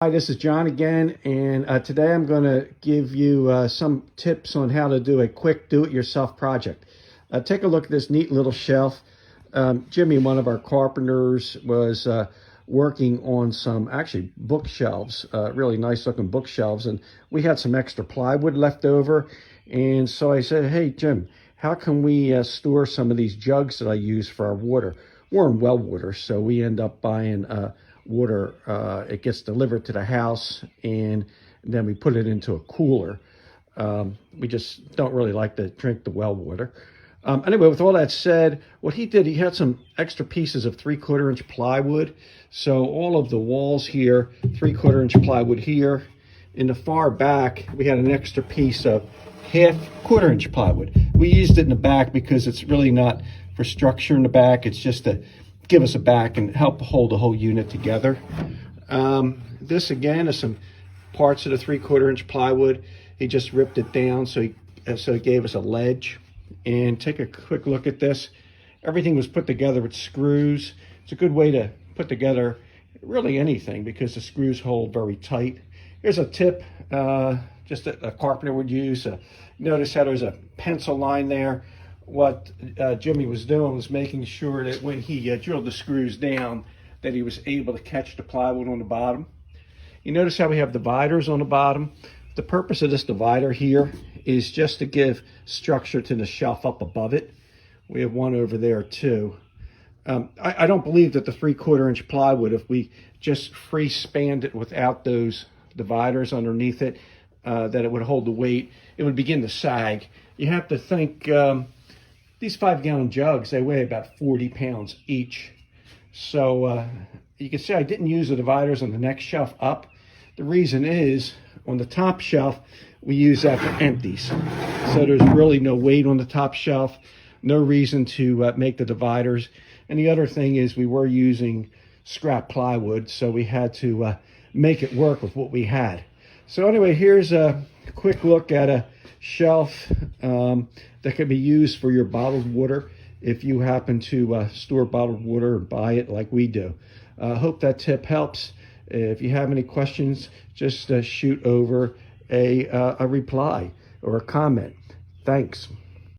Hi, this is John again, and today I'm going to give you some tips on how to do a quick do-it-yourself project. Take a look at this neat little shelf. Jimmy, one of our carpenters, was working on some actually bookshelves, really nice looking bookshelves, and we had some extra plywood left over, and so I said, hey Jim, how can we store some of these jugs that I use for our water? We're in well water, so we end up buying water. It gets delivered to the house, and then we put it into a cooler. We just don't really like to drink the well water. Anyway, with all that said, what he did, he had some extra pieces of 3/4 inch plywood. So all of the walls here, 3/4 inch plywood here. In the far back, we had an extra piece of 1/4 inch plywood. We used it in the back because it's really not for structure in the back. It's just to give us a back and help hold the whole unit together. This again is some parts of the 3/4 inch plywood. He just ripped it down so he gave us a ledge. And take a quick look at this. Everything was put together with screws. It's a good way to put together really anything because the screws hold very tight. Here's a tip just a carpenter would use. Notice how there's a pencil line there. What Jimmy was doing was making sure that when he drilled the screws down that he was able to catch the plywood on the bottom. You notice how we have dividers on the bottom. The purpose of this divider here is just to give structure to the shelf up above it. We have one over there too. I don't believe that the 3/4 inch plywood, if we just free spanned it without those dividers underneath it, that it would hold the weight. It would begin to sag. You have to think, these 5-gallon jugs, they weigh about 40 pounds each. So you can see I didn't use the dividers on the next shelf up. The reason is, on the top shelf, we use that for empties. So there's really no weight on the top shelf, no reason to make the dividers. And the other thing is we were using scrap plywood, so we had to make it work with what we had. So anyway, here's a quick look at a shelf that can be used for your bottled water if you happen to store bottled water and buy it like we do. Hope that tip helps. If you have any questions, just shoot over a reply or a comment. Thanks.